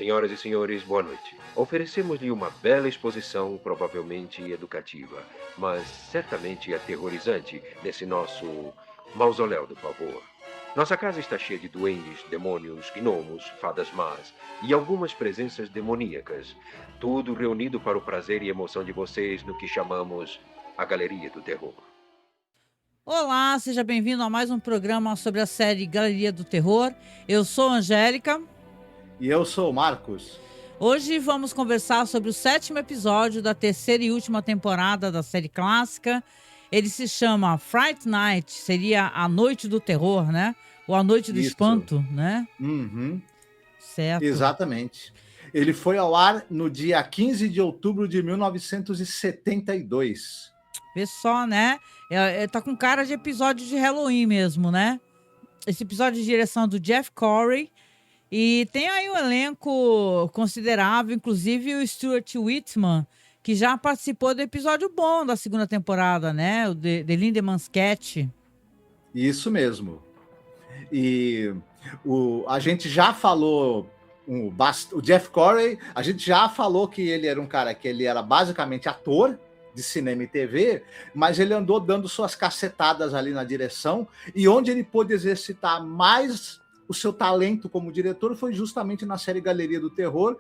Senhoras e senhores, boa noite. Oferecemos-lhe uma bela exposição, provavelmente educativa, mas certamente aterrorizante, nesse nosso mausoléu do pavor. Nossa casa está cheia de duendes, demônios, gnomos, fadas más e algumas presenças demoníacas. Tudo reunido para o prazer e emoção de vocês no que chamamos a Galeria do Terror. Olá, seja bem-vindo a mais um programa sobre a série Galeria do Terror. Eu sou a Angélica. E eu sou o Marcos. Hoje vamos conversar sobre o 7º episódio da terceira e última temporada da série clássica. Ele se chama Fright Night, seria a Noite do Terror, né? Ou a Noite do Espanto, né? Uhum. Certo. Exatamente. Ele foi ao ar no dia 15 de outubro de 1972. Vê só, né? Tá com cara de episódio de Halloween mesmo, né? Esse episódio de direção do Jeff Corey. E tem aí um elenco considerável, inclusive o Stuart Whitman, que já participou do episódio bom da segunda temporada, né? O The Lindemann Sketch. Isso mesmo. E a gente já falou, o Jeff Corey, a gente já falou que ele era um cara que ele era basicamente ator de cinema e TV, mas ele andou dando suas cacetadas ali na direção, e onde ele pôde exercitar mais o seu talento como diretor foi justamente na série Galeria do Terror,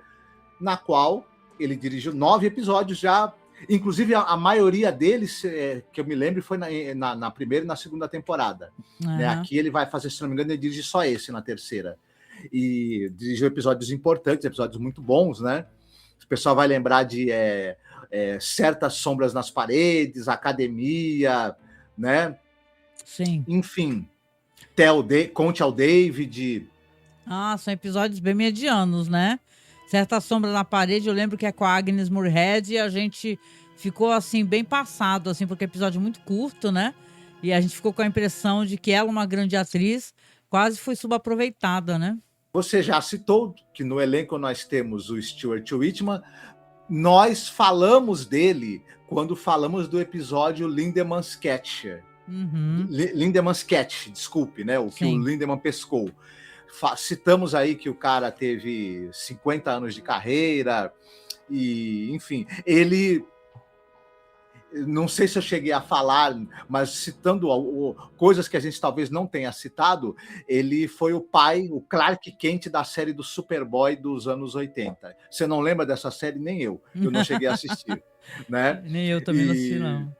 na qual ele dirigiu 9 episódios já, inclusive a maioria deles, que eu me lembro, foi na primeira e na segunda temporada. Uhum. Né? Aqui ele vai fazer, se não me engano, ele dirige só esse na terceira. E dirigiu episódios importantes, episódios muito bons, né? O pessoal vai lembrar de Certas Sombras nas Paredes, Academia, né? Sim. Enfim, Conte ao David. Ah, são episódios bem medianos, né? Certa Sombra na Parede, eu lembro que é com a Agnes Moorehead, e a gente ficou, assim, bem passado, assim, porque é um episódio muito curto, né? E a gente ficou com a impressão de que ela, uma grande atriz, quase foi subaproveitada, né? Você já citou que no elenco nós temos o Stuart Whitman. Nós falamos dele quando falamos do episódio Lindemann Sketch. Uhum. Lindemann Sketch, desculpe, né? O que o Lindemann pescou. Citamos aí que o cara teve 50 anos de carreira e, enfim, ele... Não sei se eu cheguei a falar, mas citando coisas que a gente talvez não tenha citado, ele foi o pai, o Clark Kent da série do Superboy dos anos 80. Você não lembra dessa série? Nem eu não cheguei a assistir. Né? Nem eu também não assisti, não.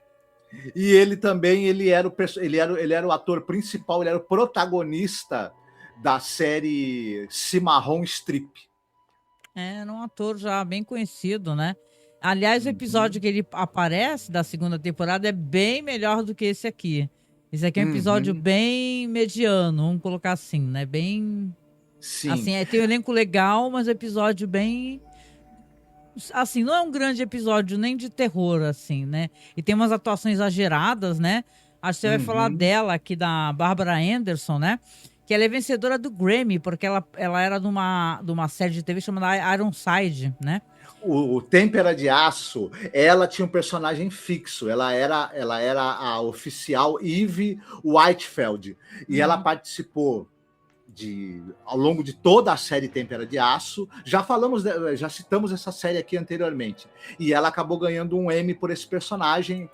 E ele também, ele era o ator principal, ele era o protagonista da série Cimarron Strip. Era um ator já bem conhecido, né? Aliás, o episódio que ele aparece da segunda temporada é bem melhor do que esse aqui. Esse aqui é um episódio bem mediano, vamos colocar assim, né? Bem... Sim. Assim, tem um elenco legal, mas episódio bem... Assim, não é um grande episódio nem de terror, assim, né? E tem umas atuações exageradas, né? Acho que você vai falar dela aqui, da Barbara Anderson, né? Que ela é vencedora do Grammy, porque ela era de uma série de TV chamada Ironside, né? O Têmpera de Aço, ela tinha um personagem fixo, ela era a oficial Eve Whitefeld, e ela participou ao longo de toda a série Têmpera de Aço. Já citamos essa série aqui anteriormente, e ela acabou ganhando um Emmy por esse personagem.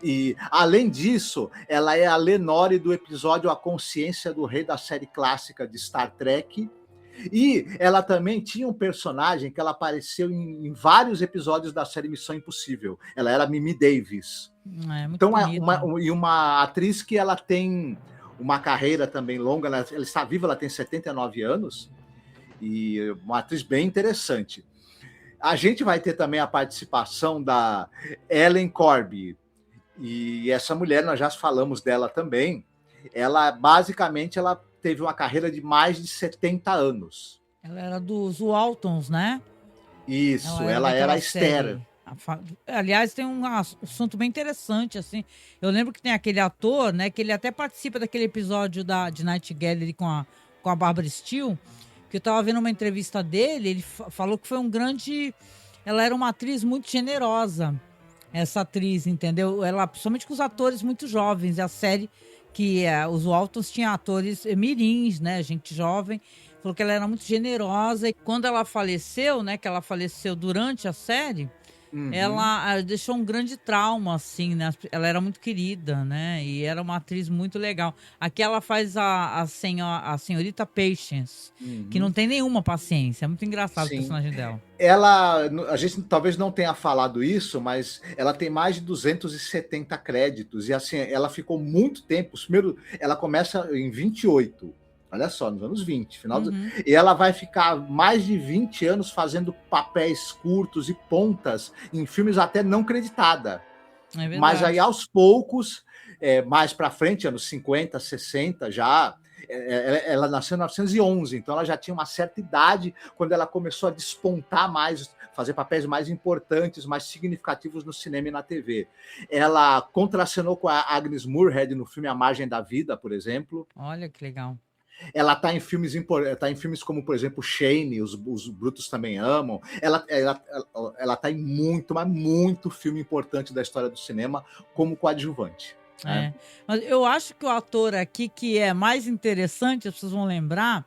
E, além disso, ela é a Lenore do episódio A Consciência do Rei, da série clássica de Star Trek. E ela também tinha um personagem que ela apareceu em vários episódios da série Missão Impossível. Ela era Mimi Davis. Então, uma atriz que ela tem uma carreira também longa, ela está viva, ela tem 79 anos, e uma atriz bem interessante. A gente vai ter também a participação da Ellen Corby, e essa mulher, nós já falamos dela também, ela basicamente teve uma carreira de mais de 70 anos. Ela era dos Waltons, né? Isso, ela era a Esther. Aliás, tem um assunto bem interessante, assim. Eu lembro que tem aquele ator, né, que ele até participa daquele episódio de Night Gallery com a Barbara Steele, que eu tava vendo uma entrevista dele, ele falou que foi um grande... Ela era uma atriz muito generosa, essa atriz, entendeu? Ela, principalmente com os atores muito jovens, a série que os Waltons tinham atores mirins, né, gente jovem. falou que ela era muito generosa, e quando ela faleceu, né, que ela faleceu durante a série, Uhum. ela deixou um grande trauma, assim, né? Ela era muito querida, né? E era uma atriz muito legal. Aqui ela faz a senhorita Patience, que não Uhum. tem nenhuma paciência. É muito engraçado o Sim. personagem dela. Ela, a gente talvez não tenha falado isso, mas ela tem mais de 270 créditos. E assim, ela ficou muito tempo. Primeiro, ela começa em 28. Olha só, nos anos 20, Uhum, e ela vai ficar mais de 20 anos fazendo papéis curtos e pontas em filmes até não creditada. é Mas aí, verdade. aos poucos, mais para frente, anos 50, 60, já. Ela nasceu em 1911, então ela já tinha uma certa idade quando ela começou a despontar mais, fazer papéis mais importantes, mais significativos no cinema e na TV. Ela contracenou com a Agnes Moorehead no filme A Margem da Vida, por exemplo. Olha que legal. Ela está em filmes como, por exemplo, Shane, os Brutos Também Amam. Ela tá em muito, mas muito filme importante da história do cinema como coadjuvante. Né? É. Mas eu acho que o ator aqui que é mais interessante, as pessoas vão lembrar,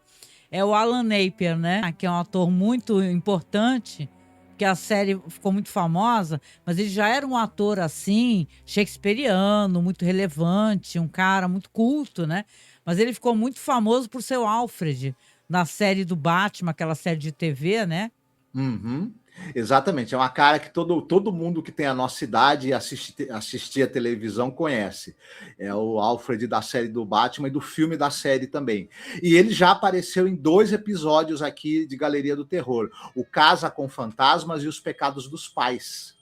é o Alan Napier, né? Que é um ator muito importante, que a série ficou muito famosa, mas ele já era um ator assim, shakespeariano, muito relevante, um cara muito culto, né? Mas ele ficou muito famoso por ser o Alfred, na série do Batman, aquela série de TV, né? Uhum. Exatamente, é uma cara que todo mundo que tem a nossa idade e assistia a televisão conhece. É o Alfred da série do Batman e do filme da série também. E ele já apareceu em 2 episódios aqui de Galeria do Terror: O Casa com Fantasmas e Os Pecados dos Pais.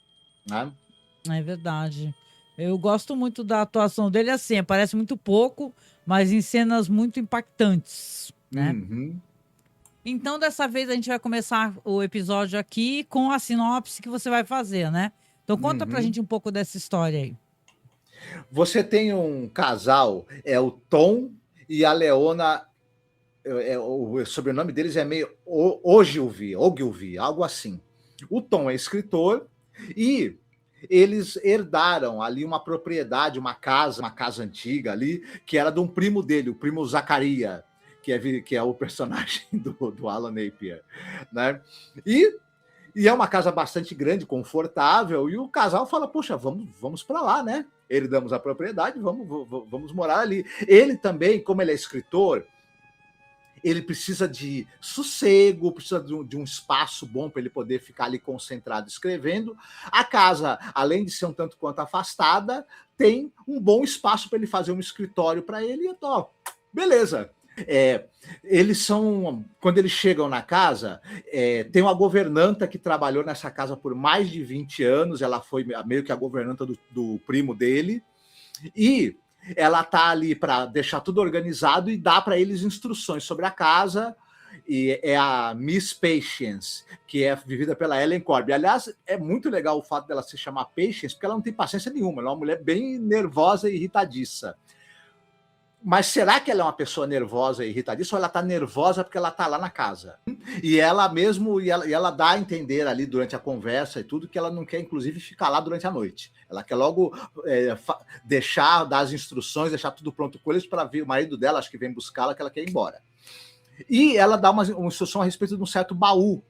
Né? É verdade. Eu gosto muito da atuação dele, assim, aparece muito pouco, mas em cenas muito impactantes, né? Uhum, Então, dessa vez, a gente vai começar o episódio aqui com a sinopse que você vai fazer, né? Então, conta pra uhum. gente um pouco dessa história aí. Você tem um casal, é o Tom e a Leona. O sobrenome deles é meio Ogilvy, algo assim. O Tom é escritor e eles herdaram ali uma propriedade, uma casa antiga ali, que era de um primo dele, o primo Zacaria, que é o personagem do Alan Napier. Né? E, e é uma casa bastante grande, confortável, e o casal fala: poxa, vamos para lá, né? Herdamos a propriedade, vamos morar ali. Ele também, como ele é escritor, ele precisa de sossego, precisa de um espaço bom para ele poder ficar ali concentrado escrevendo. A casa, além de ser um tanto quanto afastada, tem um bom espaço para ele fazer um escritório para ele. E, ó, beleza. Eles são, quando eles chegam na casa, tem uma governanta que trabalhou nessa casa por mais de 20 anos, ela foi meio que a governanta do primo dele, e ela tá ali para deixar tudo organizado e dar para eles instruções sobre a casa. E é a Miss Patience, que é vivida pela Ellen Corby. Aliás, é muito legal o fato dela se chamar Patience, porque ela não tem paciência nenhuma. Ela é uma mulher bem nervosa e irritadiça. Mas será que ela é uma pessoa nervosa e irritadiça ou ela está nervosa porque ela está lá na casa? E ela dá a entender ali durante a conversa e tudo que ela não quer, inclusive, ficar lá durante a noite. Ela quer logo dar as instruções, deixar tudo pronto com eles para ver o marido dela, acho que vem buscá-la, que ela quer ir embora. E ela dá uma instrução a respeito de um certo baú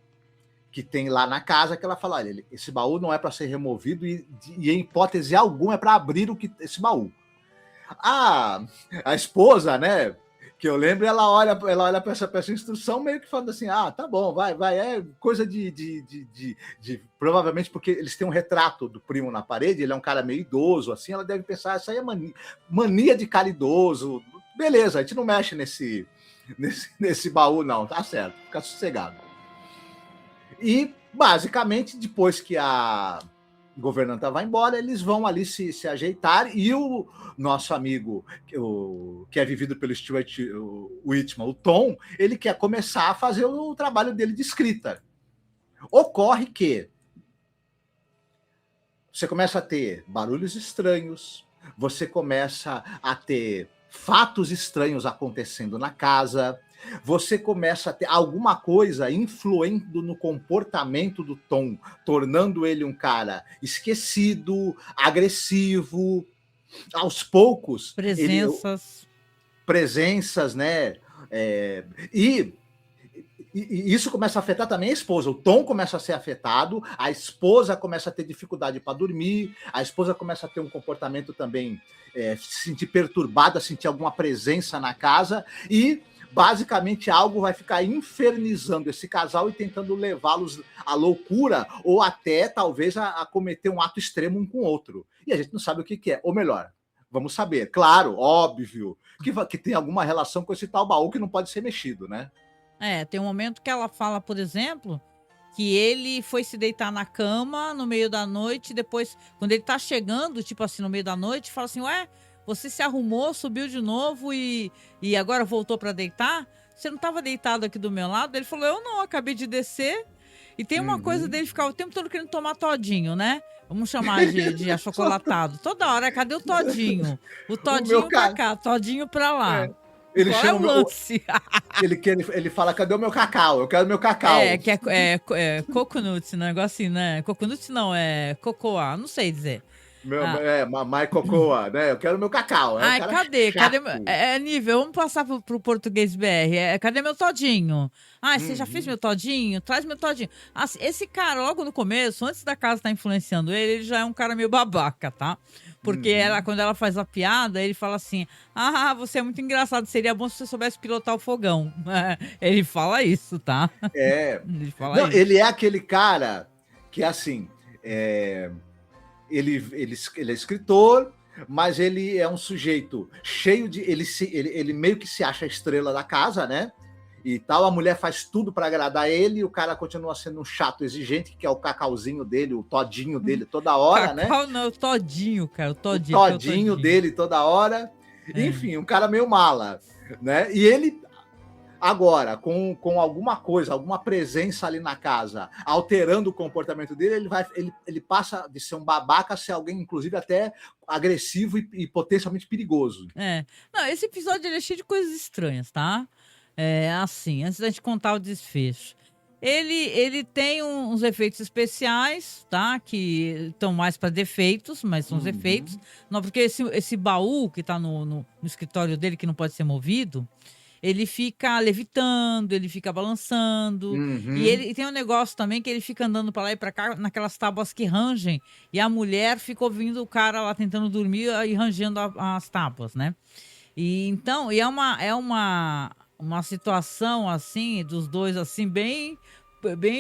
que tem lá na casa, que ela fala: olha, esse baú não é para ser removido e em hipótese alguma é para abrir esse baú. A esposa, né? Que eu lembro, ela olha para essa instrução meio que falando assim: ah, tá bom, vai, é coisa de provavelmente porque eles têm um retrato do primo na parede, ele é um cara meio idoso, assim, ela deve pensar: isso aí é mania de cara idoso, beleza, a gente não mexe nesse baú não, tá certo, fica sossegado. E, basicamente, depois que a governanta vai embora, eles vão ali se ajeitar, e o nosso amigo, que é vivido pelo Stuart Whitman, o Tom, ele quer começar a fazer o trabalho dele de escrita. Ocorre que você começa a ter barulhos estranhos, você começa a ter fatos estranhos acontecendo na casa, você começa a ter alguma coisa influindo no comportamento do Tom, tornando ele um cara esquecido, agressivo. Aos poucos, Presenças. presenças, né? E E isso começa a afetar também a esposa. O Tom começa a ser afetado, a esposa começa a ter dificuldade para dormir, a esposa começa a ter um comportamento também, se sentir perturbada, sentir alguma presença na casa, e basicamente algo vai ficar infernizando esse casal e tentando levá-los à loucura, ou até talvez a cometer um ato extremo um com o outro. E a gente não sabe o que é. Ou melhor, vamos saber, claro, óbvio, que tem alguma relação com esse tal baú que não pode ser mexido, né? Tem um momento que ela fala, por exemplo, que ele foi se deitar na cama no meio da noite, depois, quando ele tá chegando, tipo assim, no meio da noite, fala assim, ué, você se arrumou, subiu de novo e agora voltou pra deitar? Você não tava deitado aqui do meu lado? Ele falou, eu não, acabei de descer. E tem uma coisa dele ficar o tempo todo querendo tomar todinho, né? Vamos chamar de achocolatado. Toda hora, cadê o todinho? O todinho pra cá, todinho pra lá. Ele Qual chama é o lance? Ele fala, cadê o meu cacau? Eu quero meu cacau. Que é coconut, negócio assim, né? Coconut não, é cocoa, não sei dizer. My cocoa, né? Eu quero meu cacau. Ai, cadê? Nível, vamos passar pro português BR. Cadê meu todinho? Você já fez meu todinho? Traz meu todinho. Assim, esse cara, logo no começo, antes da casa estar influenciando ele já é um cara meio babaca, tá? Porque quando ela faz a piada, ele fala assim, você é muito engraçado, seria bom se você soubesse pilotar o fogão. Ele fala isso, tá? Ele fala isso. Ele é aquele cara que, assim, ele é escritor, mas ele é um sujeito cheio de... Ele meio que se acha a estrela da casa, né? E tal, a mulher faz tudo para agradar ele, e o cara continua sendo um chato exigente, que é o cacauzinho dele, o todinho dele toda hora, né? Cacau não, o todinho, cara, o todinho dele toda hora. Enfim, um cara meio mala, né? E ele, agora, com alguma coisa, alguma presença ali na casa, alterando o comportamento dele, ele passa de ser um babaca a ser alguém, inclusive, até agressivo e potencialmente perigoso. Não, esse episódio ele é cheio de coisas estranhas, tá? Assim, antes da gente contar o desfecho. Ele tem uns efeitos especiais, tá? Que estão mais para defeitos, mas são os efeitos. Não, porque esse baú que tá no escritório dele, que não pode ser movido, ele fica levitando, ele fica balançando. E tem um negócio também que ele fica andando para lá e para cá naquelas tábuas que rangem. E a mulher fica ouvindo o cara lá tentando dormir e rangendo as tábuas, né? E então, é uma situação assim dos dois assim bem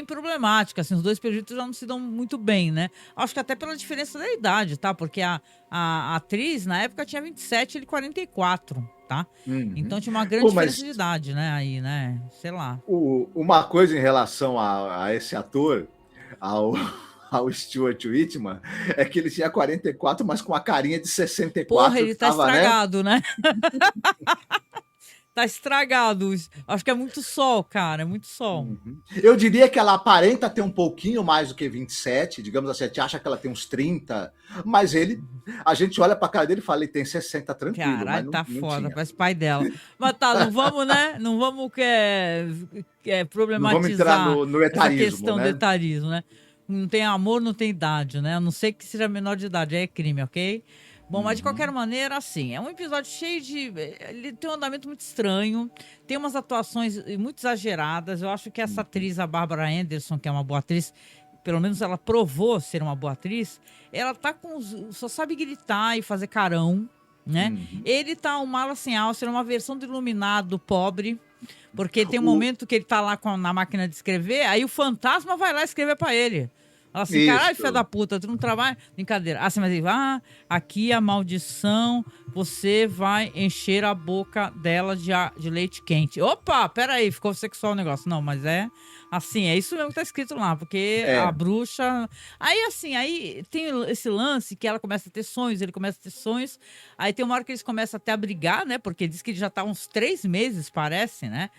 problemática, assim, os dois peritos já não se dão muito bem, né? Acho que até pela diferença da idade, tá? Porque a atriz na época tinha 27, ele 44, tá? Então tinha uma grande diferença de idade, né? Aí, né? Sei lá. Uma coisa em relação a esse ator, ao Stuart Whitman, é que ele tinha 44, mas com a carinha de 64. Porra, ele tá estragado, né? Tá estragado. Acho que é muito sol, cara. É muito sol. Eu diria que ela aparenta ter um pouquinho mais do que 27. Digamos assim, a gente acha que ela tem uns 30. Mas a gente olha pra cara dele e fala, ele tem 60 tranquilo. Caralho, mas tá não foda. tinha. Parece pai dela. Mas tá, não vamos, né? Não vamos problematizar não vamos entrar no etarismo, essa questão né? do etarismo, né? Não tem amor, não tem idade, né? A não ser que seja menor de idade. Aí é crime, ok? Bom, mas de qualquer maneira, assim, é um episódio cheio de... Ele tem um andamento muito estranho, tem umas atuações muito exageradas. Eu acho que essa atriz, a Barbara Anderson, que é uma boa atriz, pelo menos ela provou ser uma boa atriz, ela tá só sabe gritar e fazer carão, né? Ele tá um mala sem alça, uma versão do Iluminado pobre, porque tem um momento que ele tá lá na máquina de escrever, aí o fantasma vai lá escrever pra ele. Ela assim, caralho, filha da puta, tu não trabalha? Brincadeira. Assim, mas ele, aqui a maldição, você vai encher a boca dela de leite quente. Opa, peraí, ficou sexual o negócio. Não, mas assim, é isso mesmo que tá escrito lá, porque a bruxa... Aí tem esse lance que ela começa a ter sonhos, ele começa a ter sonhos, aí tem uma hora que eles começam até a brigar, né, porque diz que ele já tá uns 3 meses, parece, né,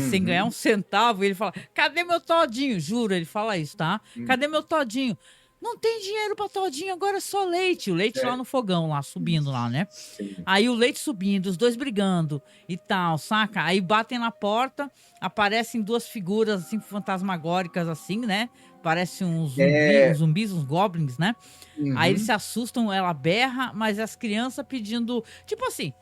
sem ganhar um centavo, e ele fala, cadê meu todinho? Juro, ele fala isso, tá? Cadê meu todinho? Não tem dinheiro pra todinho, agora é só leite. O leite lá no fogão, lá, subindo lá, né? Sim. Aí o leite subindo, os dois brigando e tal, saca? Aí batem na porta, aparecem 2 figuras, assim, fantasmagóricas, assim, né? Parecem uns zumbis, uns goblins, né? Aí eles se assustam, ela berra, mas as crianças pedindo... Tipo assim...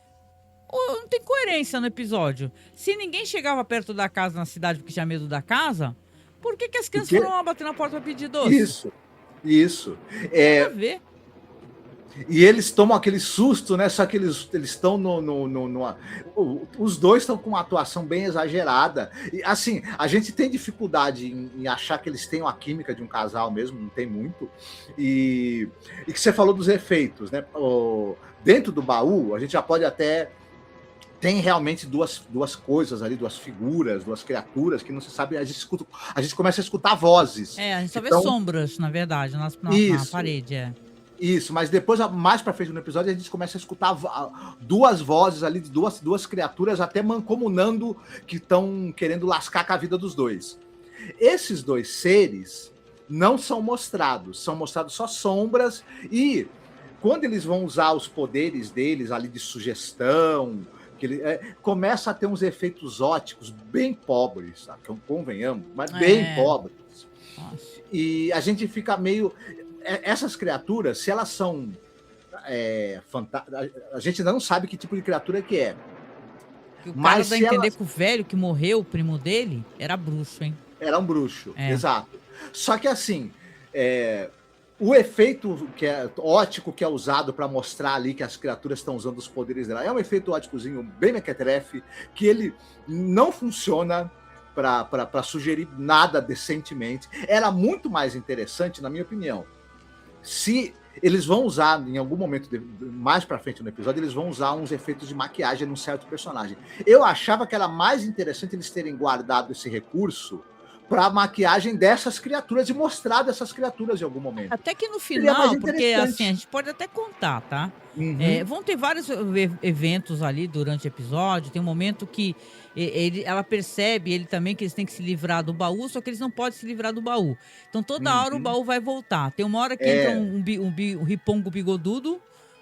Não tem coerência no episódio. Se ninguém chegava perto da casa na cidade porque tinha medo da casa, por que as crianças Porque... foram lá bater na porta pra pedir doce? Isso. Nada a ver. E eles tomam aquele susto, né? Só que eles estão os dois estão com uma atuação bem exagerada. E assim, a gente tem dificuldade em achar que eles tenham a química de um casal mesmo, não tem muito. E que você falou dos efeitos, né? Dentro do baú, a gente já pode até. Tem realmente duas coisas ali, duas figuras, duas criaturas que não se sabe. A gente começa a escutar vozes. A gente só vê Então, sombras, na verdade, na parede. Isso, mas depois, mais pra frente no episódio, a gente começa a escutar duas vozes ali, de duas criaturas até mancomunando que estão querendo lascar com a vida dos dois. Esses dois seres não são mostrados só sombras, e quando eles vão usar os poderes deles ali de sugestão, começa a ter uns efeitos óticos bem pobres, sabe? Convenhamos, mas bem pobres. Nossa. E a gente fica meio... Essas criaturas, se elas são a gente não sabe que tipo de criatura que é. O cara dá a entender que o velho que morreu, o primo dele, era bruxo, hein? Era um bruxo, exato. Só que assim, o efeito ótico que é usado para mostrar ali que as criaturas estão usando os poderes dela é um efeito óticozinho bem mequetrefe, que ele não funciona para sugerir nada decentemente. Era muito mais interessante, na minha opinião, se eles vão usar, em algum momento, mais pra frente no episódio, eles vão usar uns efeitos de maquiagem num certo personagem. Eu achava que era mais interessante eles terem guardado esse recurso pra maquiagem dessas criaturas e mostrado essas criaturas em algum momento. Até que no final, porque assim, a gente pode até contar, tá? Uhum. Vão ter vários eventos ali durante o episódio. Tem um momento que ela percebe, ele também, que eles têm que se livrar do baú, só que eles não podem se livrar do baú. Então toda hora o baú vai voltar. Tem uma hora que entra um ripongo bigodudo,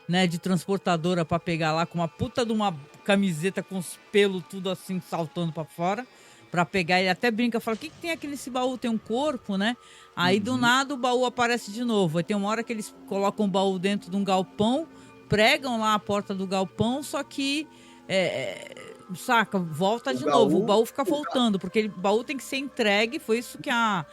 né, de transportadora pra pegar lá com uma puta de uma camiseta com os pelos tudo assim saltando pra fora. Pra pegar, ele até brinca, fala, o que tem aqui nesse baú? Tem um corpo, né? Aí do nada o baú aparece de novo. Aí tem uma hora que eles colocam o baú dentro de um galpão, pregam lá a porta do galpão, só que saca, volta de novo. O baú fica voltando, porque o baú tem que ser entregue. Foi isso que a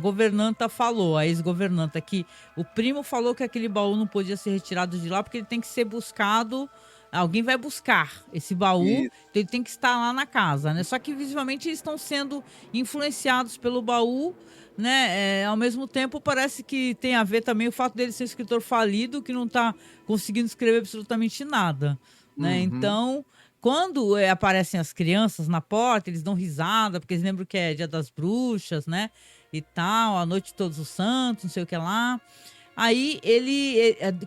governanta falou, a ex-governanta, que o primo falou que aquele baú não podia ser retirado de lá porque ele tem que ser buscado. Alguém vai buscar esse baú, então ele tem que estar lá na casa, né? Só que visivelmente eles estão sendo influenciados pelo baú, né? Ao mesmo tempo, parece que tem a ver também o fato dele ser um escritor falido, que não está conseguindo escrever absolutamente nada, né? Então, quando aparecem as crianças na porta, eles dão risada, porque eles lembram que é Dia das Bruxas, né? E tal, a Noite de Todos os Santos, não sei o que lá. Aí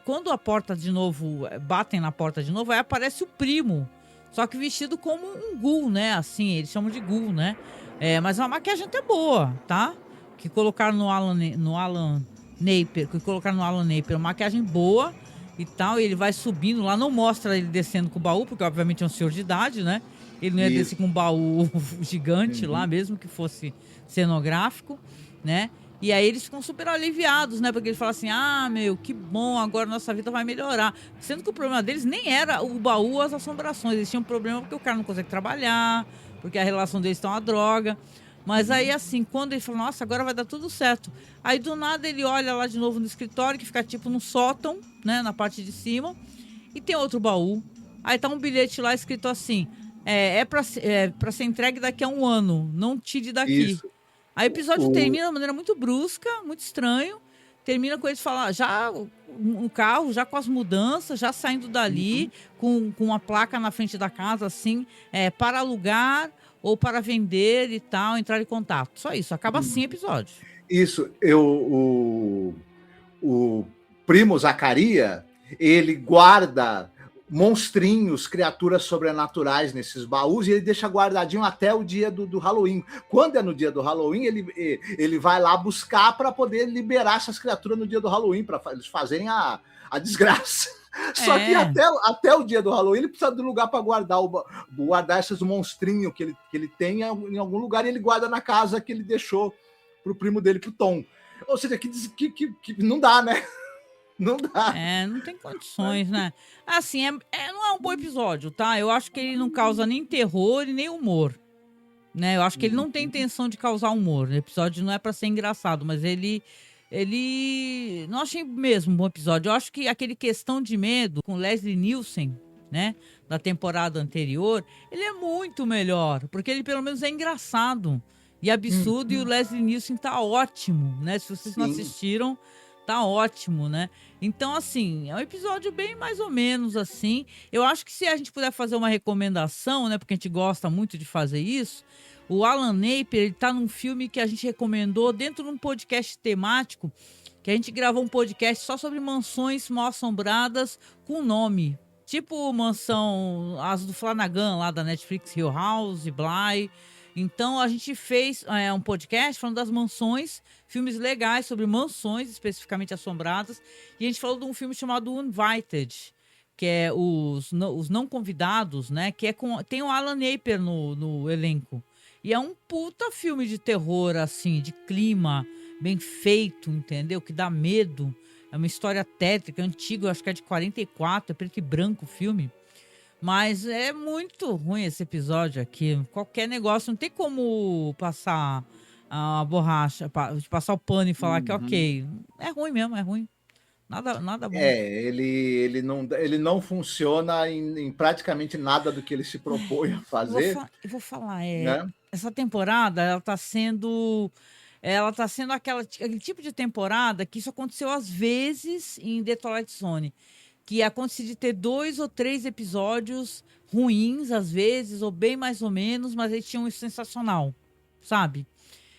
quando a porta de novo, batem na porta de novo, aí aparece o primo, só que vestido como um ghoul, né? Assim, eles chamam de ghoul, né? Mas a maquiagem até boa, tá? Que colocaram no Alan Napier, uma maquiagem boa e tal, e ele vai subindo lá, não mostra ele descendo com o baú, porque obviamente é um senhor de idade, né? Ele não ia descer com um baú gigante lá, mesmo que fosse cenográfico, né? E aí eles ficam super aliviados, né? Porque eles falam assim, que bom, agora nossa vida vai melhorar. Sendo que o problema deles nem era o baú ou as assombrações. Eles tinham um problema porque o cara não consegue trabalhar, porque a relação deles está uma droga. Mas aí, assim, quando ele fala, nossa, agora vai dar tudo certo. Aí, do nada, ele olha lá de novo no escritório, que fica tipo no sótão, né? Na parte de cima. E tem outro baú. Aí tá um bilhete lá escrito assim, pra ser entregue daqui a 1 ano. Não tire daqui. Isso. Aí o episódio termina de uma maneira muito brusca, muito estranho. Termina com eles falar, já um carro, já com as mudanças, já saindo dali, com uma placa na frente da casa, assim, para alugar ou para vender e tal, entrar em contato. Só isso, acaba assim o episódio. Isso, o primo Zacaria, ele guarda monstrinhos, criaturas sobrenaturais nesses baús, e ele deixa guardadinho até o dia do Halloween. Quando é no dia do Halloween, ele vai lá buscar para poder liberar essas criaturas no dia do Halloween, para eles fazerem a desgraça. Só que até o dia do Halloween ele precisa de um lugar para guardar esses monstrinhos que ele tem em algum lugar, e ele guarda na casa que ele deixou pro primo dele, pro Tom. Ou seja, que não dá, né? Não dá. Não tem condições, né? Assim, não é um bom episódio, tá? Eu acho que ele não causa nem terror e nem humor, né? Eu acho que ele não tem intenção de causar humor. O episódio não é pra ser engraçado, mas ele não achei mesmo um bom episódio. Eu acho que aquele Questão de Medo com Leslie Nielsen, né, da temporada anterior, ele é muito melhor, porque ele pelo menos é engraçado e absurdo, e o Leslie Nielsen tá ótimo, né? Se vocês não Sim. assistiram, tá ótimo, né? Então, assim, é um episódio bem mais ou menos assim. Eu acho que se a gente puder fazer uma recomendação, né, porque a gente gosta muito de fazer isso, o Alan Napier, ele tá num filme que a gente recomendou dentro de um podcast temático, que a gente gravou um podcast só sobre mansões mal assombradas com nome. Tipo mansão, as do Flanagan lá da Netflix, Hill House, Bly. Então a gente fez um podcast falando das mansões, filmes legais sobre mansões especificamente assombradas. E a gente falou de um filme chamado Uninvited, que é os não convidados, né? Que tem o Alan Napier no elenco. E é um puta filme de terror, assim, de clima, bem feito, entendeu? Que dá medo. É uma história tétrica, antiga, eu acho que é de 44, é preto e branco o filme. Mas é muito ruim esse episódio aqui. Qualquer negócio, não tem como passar a borracha, passar o pano e falar que ok. É ruim mesmo, é ruim. Nada bom. Ele não funciona em praticamente nada do que ele se propõe a fazer, Eu vou falar, né? essa temporada, ela tá sendo aquele tipo de temporada que isso aconteceu às vezes em The Twilight Zone, que acontece de ter 2 ou 3 episódios ruins, às vezes, ou bem mais ou menos, mas eles tinham um sensacional, sabe?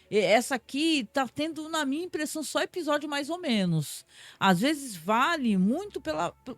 E essa aqui tá tendo, na minha impressão, só episódio mais ou menos. Às vezes vale muito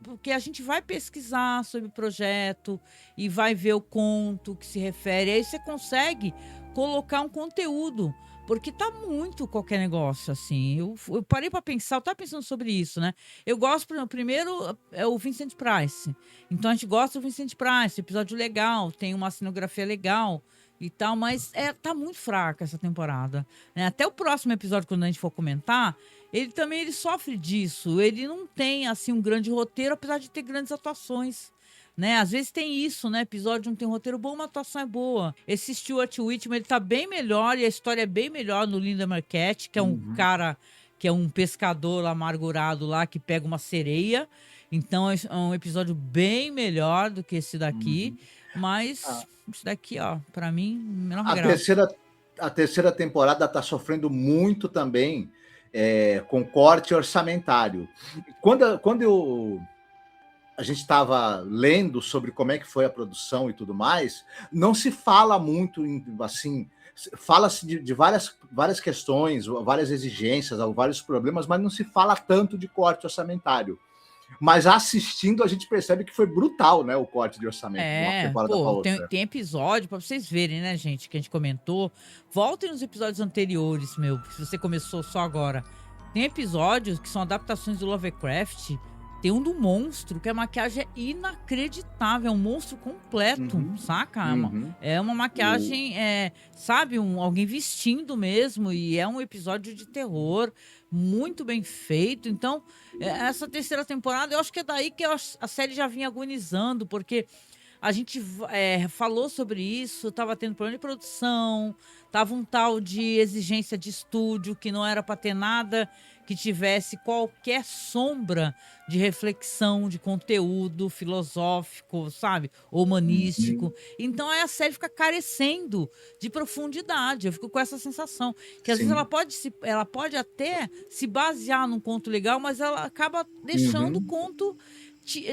porque a gente vai pesquisar sobre o projeto e vai ver o conto que se refere. Aí você consegue colocar um conteúdo, porque tá muito qualquer negócio, assim. Eu parei para pensar, eu tava pensando sobre isso, né? Eu gosto, primeiro, é o Vincent Price. Então a gente gosta do Vincent Price, episódio legal, tem uma cenografia legal e tal, mas tá muito fraca essa temporada, né? Até o próximo episódio, quando a gente for comentar, ele sofre disso. Ele não tem, assim, um grande roteiro, apesar de ter grandes atuações, né? Às vezes tem isso, né? Episódio não tem roteiro bom, uma atuação é boa. Esse Stuart Whitman, ele tá bem melhor, e a história é bem melhor no Linda Marquette, que é um cara, que é um pescador amargurado lá, que pega uma sereia. Então é um episódio bem melhor do que esse daqui. Mas isso daqui, ó, pra mim, menor A grau. terceira temporada está sofrendo muito também com corte orçamentário. Quando a gente estava lendo sobre como é que foi a produção e tudo mais, não se fala muito, assim, fala-se de várias questões, várias exigências, vários problemas, mas não se fala tanto de corte orçamentário. Mas assistindo, a gente percebe que foi brutal, né, o corte de orçamento de uma temporada para outra. Tem episódio pra vocês verem, né, gente, que a gente comentou. Voltem nos episódios anteriores, se você começou só agora. Tem episódios que são adaptações do Lovecraft. Tem um do monstro, que a maquiagem é inacreditável, é um monstro completo, saca? É uma maquiagem, sabe, alguém vestindo mesmo, e é um episódio de terror muito bem feito. Então, essa terceira temporada, eu acho que é daí que a série já vinha agonizando, porque a gente falou sobre isso, tava tendo problema de produção, tava um tal de exigência de estúdio que não era para ter nada que tivesse qualquer sombra de reflexão, de conteúdo filosófico, sabe? Humanístico. Então a série fica carecendo de profundidade. Eu fico com essa sensação. Que às vezes ela pode até se basear num conto legal, mas ela acaba deixando o conto,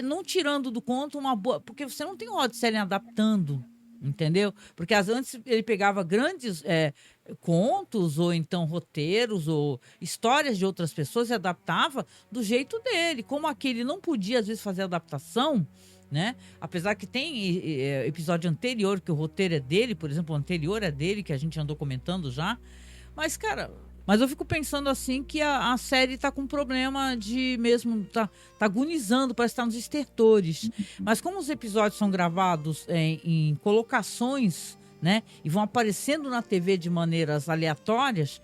não tirando do conto uma boa. Porque você não tem Rod adaptando. Entendeu? Porque antes ele pegava grandes contos, ou então roteiros, ou histórias de outras pessoas e adaptava do jeito dele. Como aquele não podia, às vezes, fazer adaptação, né? Apesar que tem episódio anterior, que o roteiro é dele, por exemplo, o anterior é dele, que a gente andou comentando já. Mas, cara... Mas eu fico pensando assim que a série tá com problema de mesmo, tá agonizando, parece estar nos estertores. Mas como os episódios são gravados em colocações, né, e vão aparecendo na TV de maneiras aleatórias,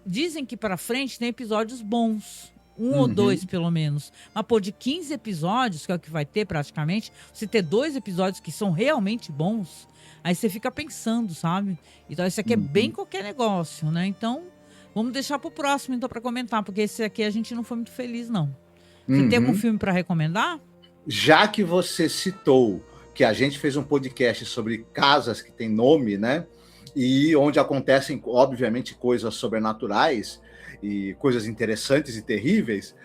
dizem que para frente tem episódios bons. um ou dois, pelo menos. Mas, pô, de 15 episódios, que é o que vai ter praticamente, você ter 2 episódios que são realmente bons, aí você fica pensando, sabe? Então, esse aqui é bem qualquer negócio, né? Então, vamos deixar pro próximo, então, pra comentar, porque esse aqui a gente não foi muito feliz, não. Você tem algum filme pra recomendar? Já que você citou que a gente fez um podcast sobre casas que têm nome, né? E onde acontecem, obviamente, coisas sobrenaturais e coisas interessantes e terríveis,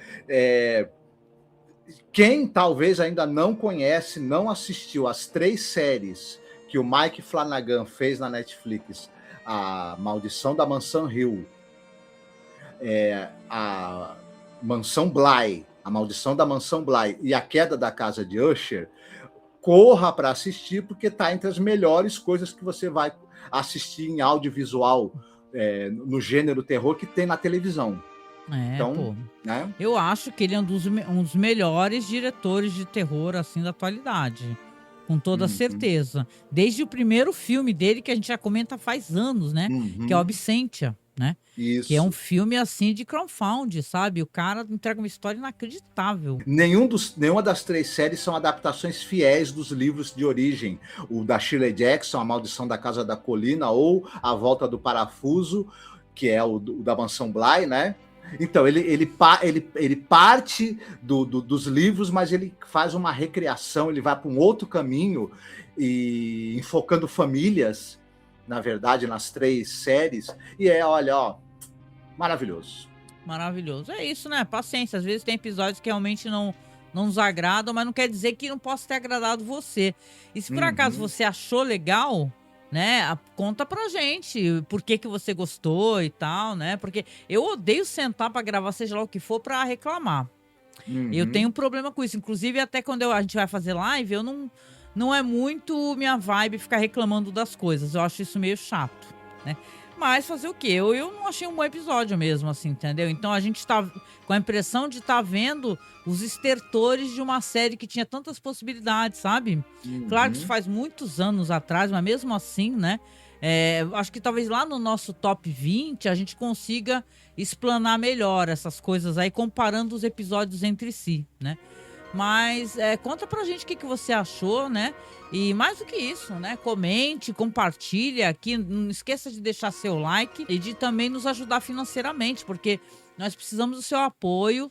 quem talvez ainda não conhece, não assistiu as 3 séries que o Mike Flanagan fez na Netflix, a Maldição da Mansão Hill, a Mansão Bly, a Maldição da Mansão Bly e a Queda da Casa de Usher, corra para assistir, porque está entre as melhores coisas que você vai assistir em audiovisual, no gênero terror, que tem na televisão. Então, pô. Né? Eu acho que ele é um dos melhores diretores de terror, assim, da atualidade. Com toda certeza. Desde o primeiro filme dele, que a gente já comenta faz anos, né? Que é o Absentia, né? Isso. Que é um filme, assim, de crowdfunding, sabe? O cara entrega uma história inacreditável. Nenhuma das 3 séries são adaptações fiéis dos livros de origem. O da Shirley Jackson, A Maldição da Casa da Colina, ou A Volta do Parafuso, que é o da Mansão Bly, né? Então, ele parte dos livros, mas ele faz uma recriação, ele vai para um outro caminho, e enfocando famílias, na verdade, nas 3 séries. E olha, maravilhoso. Maravilhoso. É isso, né? Paciência. Às vezes tem episódios que realmente não nos agradam, mas não quer dizer que não possa ter agradado você. E se por acaso você achou legal, né? Conta pra gente por que você gostou e tal, né? Porque eu odeio sentar pra gravar, seja lá o que for, pra reclamar. Eu tenho um problema com isso. Inclusive, até quando a gente vai fazer live, eu não é muito minha vibe ficar reclamando das coisas. Eu acho isso meio chato, né? Mas fazer o quê? Eu não achei um bom episódio mesmo, assim, entendeu? Então a gente tá com a impressão de estar vendo os estertores de uma série que tinha tantas possibilidades, sabe? Claro que isso faz muitos anos atrás, mas mesmo assim, né? Acho que talvez lá no nosso top 20 a gente consiga explanar melhor essas coisas aí, comparando os episódios entre si, né? Mas conta pra gente o que você achou, né? E mais do que isso, né? Comente, compartilhe aqui. Não esqueça de deixar seu like e de também nos ajudar financeiramente, porque nós precisamos do seu apoio.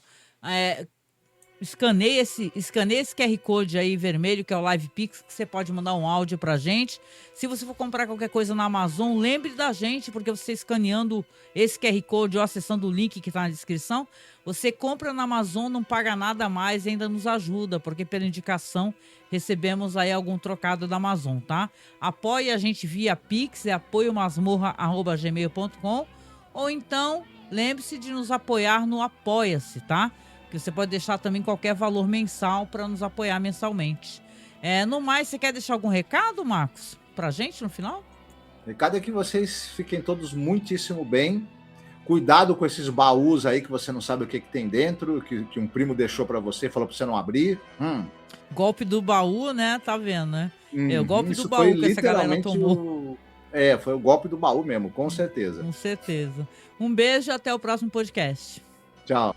Escaneie esse QR Code aí vermelho, que é o LivePix, que você pode mandar um áudio pra gente. Se você for comprar qualquer coisa na Amazon, lembre da gente, porque você escaneando esse QR Code ou acessando o link que tá na descrição, você compra na Amazon, não paga nada a mais e ainda nos ajuda, porque pela indicação recebemos aí algum trocado da Amazon, tá? Apoie a gente via Pix, apoiomasmorra@gmail.com, ou então lembre-se de nos apoiar no Apoia-se, tá? Que você pode deixar também qualquer valor mensal para nos apoiar mensalmente. No mais, você quer deixar algum recado, Marcos, pra gente no final? O recado é que vocês fiquem todos muitíssimo bem. Cuidado com esses baús aí que você não sabe o que tem dentro, que um primo deixou para você, falou para você não abrir. Golpe do baú, né? Tá vendo, né? O golpe do baú que essa galera tomou. Foi o golpe do baú mesmo, com certeza. Com certeza. Um beijo e até o próximo podcast. Tchau.